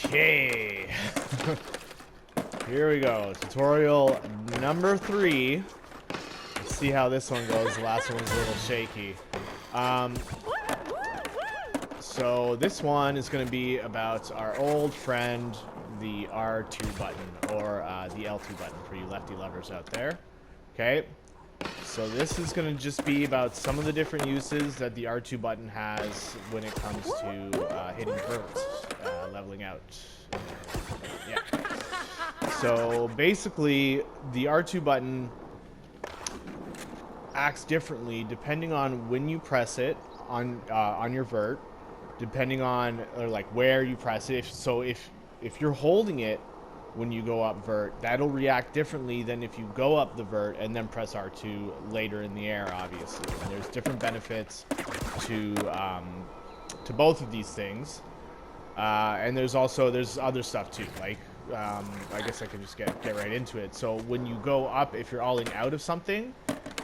Okay. Here we go. Tutorial number 3. Let's see how this one goes. The last one was a little shaky. So this one is going to be about our old friend, the R2 button, or the L2 button for you lefty lovers out there. Okay. So this is going to just be about some of the different uses that the R2 button has when it comes to hitting verts, leveling out. Yeah. So basically, the R2 button acts differently depending on when you press it on your vert, depending on like where you press it. If you're holding it when you go up vert, that'll react differently than if you go up the vert and then press R2 later in the air, obviously. And there's different benefits to both of these things. And there's other stuff too, like I guess I can just get right into it. So when you go up, if you're alling out of something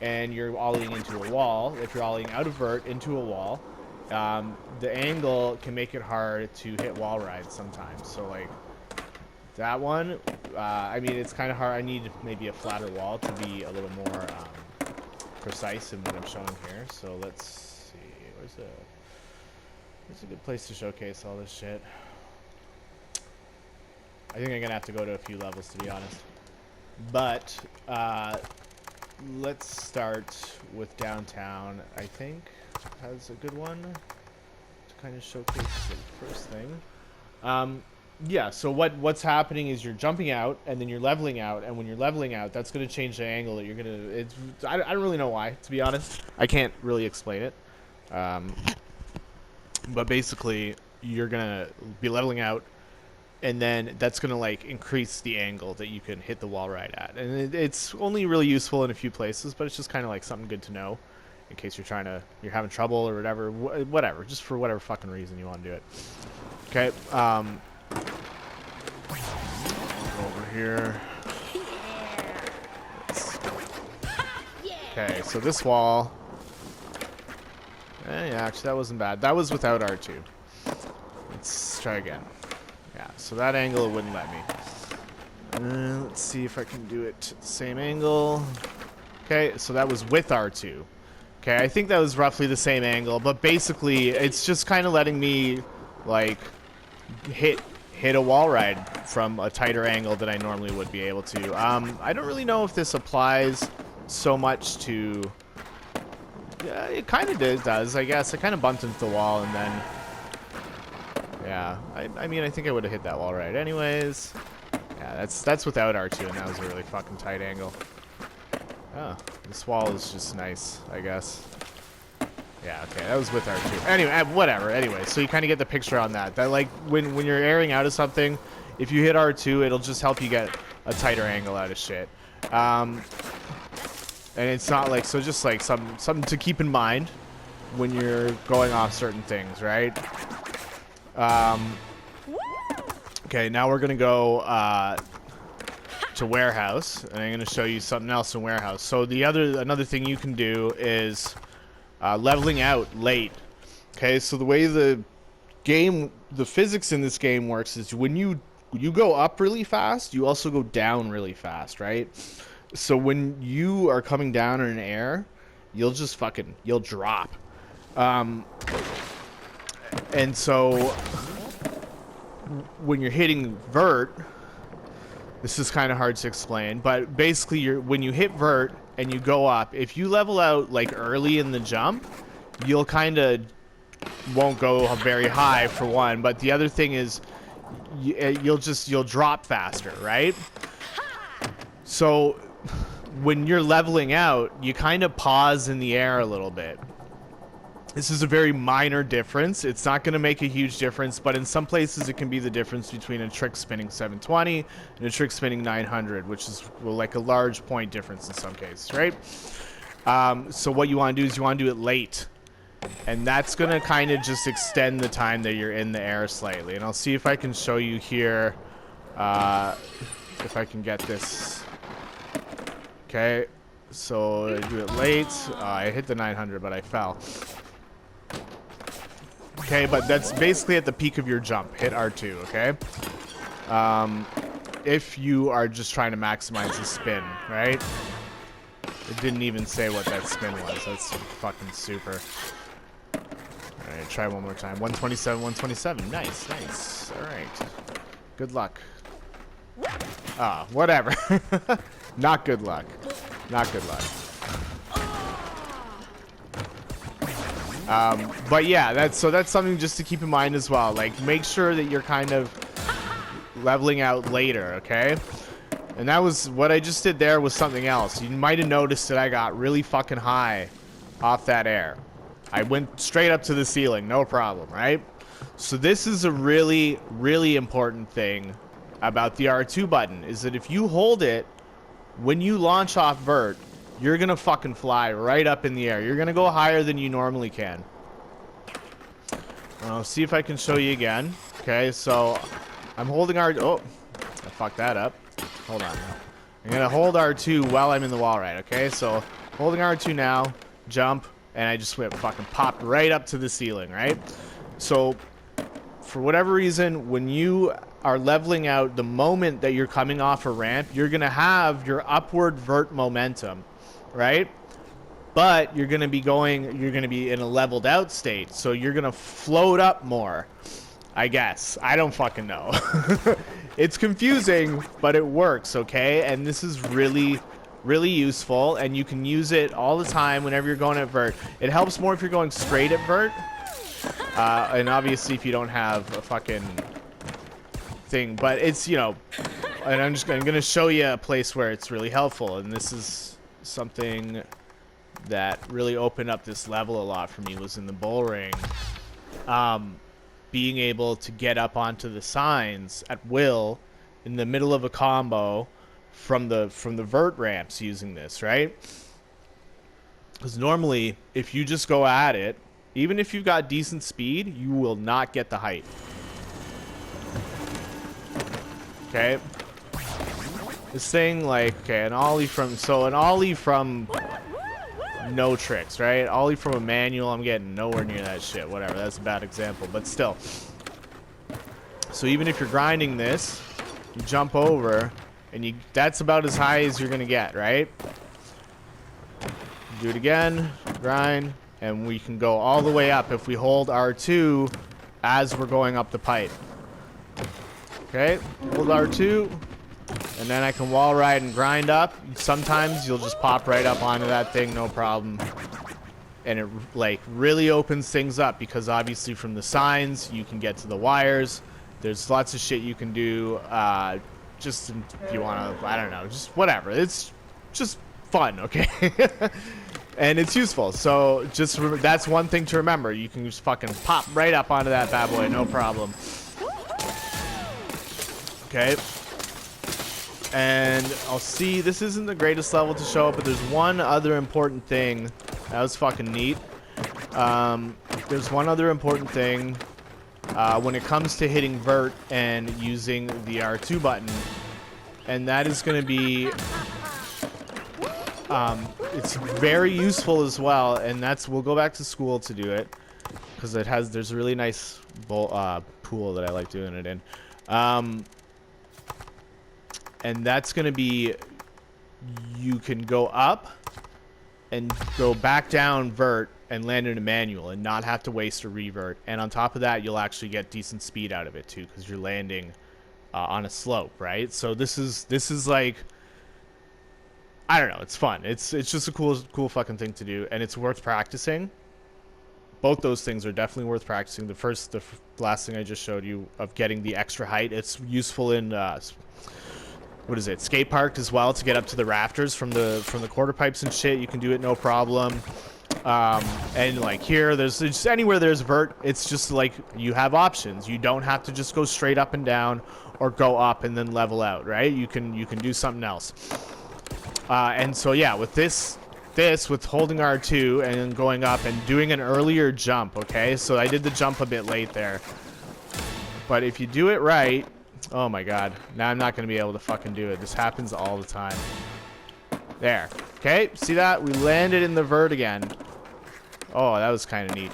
and you're alling into a wall, if you're alling out of vert into a wall, the angle can make it hard to hit wall rides sometimes. So like that one, I mean, it's kind of hard. I need maybe a flatter wall to be a little more precise in what I'm showing here. So let's see, where's a good place to showcase all this shit. I think I'm gonna have to go to a few levels, to be honest. But let's start with downtown. I think has a good one to kind of showcase the first thing. Yeah, so what's happening is you're jumping out and then you're leveling out, and when you're leveling out, that's going to change the angle that you're going to... I don't really know why, to be honest. I can't really explain it. But basically, you're going to be leveling out, and then that's going to like increase the angle that you can hit the wall ride at. And it's only really useful in a few places, but it's just kind of like something good to know in case you're having trouble or whatever, just for whatever fucking reason you want to do it. Okay, over here. Okay, so this wall. Yeah, actually, that wasn't bad. That was without R2. Let's try again. Yeah, so that angle wouldn't let me. Let's see if I can do it to the same angle. Okay, so that was with R2. Okay, I think that was roughly the same angle, but basically, it's just kind of letting me, like, hit a wall ride from a tighter angle than I normally would be able to. I don't really know if this applies so much to... Yeah, it kind of does, I guess. I kind of bumped into the wall and then... Yeah, I mean, I think I would have hit that wall right anyways. Yeah, that's without R2, and that was a really fucking tight angle. Oh, this wall is just nice, I guess. Yeah, okay, that was with R2. Anyway, whatever. Anyway, so you kind of get the picture on that. That, like, when you're airing out of something, if you hit R2, it'll just help you get a tighter angle out of shit. And it's not like, so just like something to keep in mind when you're going off certain things, right? Okay, now we're gonna go to warehouse, and I'm gonna show you something else in warehouse. So another thing you can do is leveling out late. Okay, so the way the physics in this game works is when you go up really fast, you also go down really fast, right? So when you are coming down in air, you'll drop. And so when you're hitting vert, this is kind of hard to explain, but basically when you hit vert and you go up, if you level out like early in the jump, you'll kind of won't go very high for one, but the other thing is you'll drop faster, right? So when you're leveling out, you kind of pause in the air a little bit. This is a very minor difference. It's not going to make a huge difference, but in some places it can be the difference between a trick spinning 720 and a trick spinning 900, which is like a large point difference in some cases, right? So what you want to do is you want to do it late. And that's going to kind of just extend the time that you're in the air slightly. And I'll see if I can show you here, if I can get this. Okay, so I do it late. I hit the 900, but I fell. Okay, but that's basically at the peak of your jump. Hit R2, okay? If you are just trying to maximize the spin, right? It didn't even say what that spin was. That's fucking super. Alright, try one more time. 127, 127. Nice, nice. Alright. Good luck. Ah, whatever. Not good luck. Not good luck. But yeah, that's something just to keep in mind as well. Like, make sure that you're kind of leveling out later, okay? And that was what I just did there was something else. You might have noticed that I got really fucking high off that air. I went straight up to the ceiling, no problem, right? So this is a really, really important thing about the R2 button, is that if you hold it, when you launch off vert, you're gonna fucking fly right up in the air. You're gonna go higher than you normally can. I'll see if I can show you again. Okay, so I'm holding R... Oh, I fucked that up. Hold on. I'm gonna hold R2 while I'm in the wall ride, okay? So, holding R2 now, jump, and I just went fucking popped right up to the ceiling, right? So, for whatever reason, when you are leveling out, the moment that you're coming off a ramp, you're gonna have your upward vert momentum, right? But you're gonna be in a leveled out state, so you're gonna float up more, I guess. I don't fucking know. It's confusing, but it works, okay? And this is really, really useful, and you can use it all the time whenever you're going at vert. It helps more if you're going straight at vert, and obviously if you don't have a fucking thing. But it's, you know, and I'm gonna show you a place where it's really helpful, and this is something that really opened up this level a lot for me, was in the bull ring. Being able to get up onto the signs at will in the middle of a combo from the vert ramps using this, right? Because normally, if you just go at it, even if you've got decent speed, you will not get the height. Okay? This thing, like, okay, an ollie from no tricks, right? Ollie from a manual, I'm getting nowhere near that shit. Whatever, that's a bad example, but still. So even if you're grinding this, you jump over, and that's about as high as you're gonna get, right? Do it again, grind, and we can go all the way up if we hold R2 as we're going up the pipe. Okay, hold R2. And then I can wall ride and grind up. Sometimes you'll just pop right up onto that thing, no problem. And it, like, really opens things up, because obviously from the signs, you can get to the wires. There's lots of shit you can do, just if you want to, I don't know, just whatever. It's just fun, okay? And it's useful. So just that's one thing to remember. You can just fucking pop right up onto that bad boy, no problem. Okay. And I'll see, this isn't the greatest level to show up, but there's one other important thing. That was fucking neat. There's one other important thing when it comes to hitting vert and using the R2 button. And that is going to be, it's very useful as well. And that's, we'll go back to school to do it, because there's a really nice pool that I like doing it in. And that's going to be, you can go up and go back down vert and land in a manual and not have to waste a revert. And on top of that, you'll actually get decent speed out of it too, because you're landing on a slope, right? So this is like, I don't know, it's fun. It's just a cool fucking thing to do, and it's worth practicing. Both those things are definitely worth practicing. The last thing I just showed you of getting the extra height, it's useful in what is it, skate park as well, to get up to the rafters from the quarter pipes and shit. You can do it no problem. And like here, there's just anywhere there's vert, it's just like you have options. You don't have to just go straight up and down or go up and then level out, right? You can do something else. And so yeah, with this with holding R2 and going up and doing an earlier jump, okay? So I did the jump a bit late there. But if you do it right, oh my god, now I'm not going to be able to fucking do it. This happens all the time. There. Okay, see that? We landed in the vert again. Oh, that was kind of neat.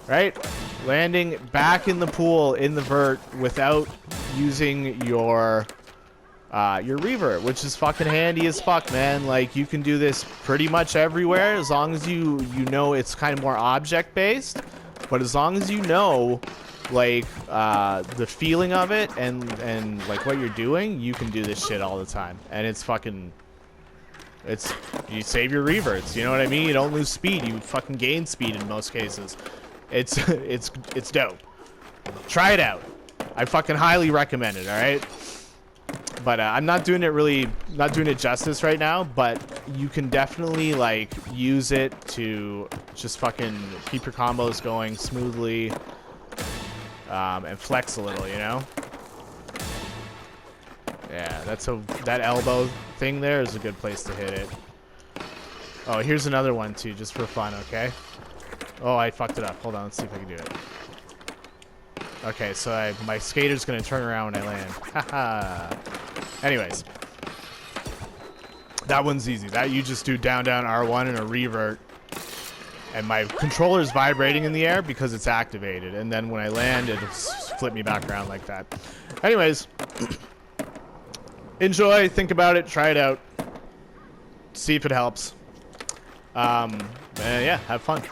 right? Landing back in the pool in the vert without using your revert, which is fucking handy as fuck, man. Like, you can do this pretty much everywhere as long as you know it's kind of more object based, but as long as you know like the feeling of it and like what you're doing, you can do this shit all the time. And it's fucking, you save your reverts, you know what I mean? You don't lose speed, you fucking gain speed in most cases. It's it's dope. Try it out. I fucking highly recommend it, all right? But I'm not doing it justice right now, but you can definitely like use it to just fucking keep your combos going smoothly, and flex a little, you know? Yeah, that elbow thing there is a good place to hit it. Oh, here's another one too, just for fun, okay? Oh, I fucked it up. Hold on, let's see if I can do it. Okay, so my skater's gonna turn around when I land. Haha. Anyways, that one's easy. That you just do down R1 and a revert, and my controller's vibrating in the air because it's activated, and then when I land, it'll flip me back around like that. Anyways, enjoy, think about it, try it out, see if it helps. Yeah, have fun.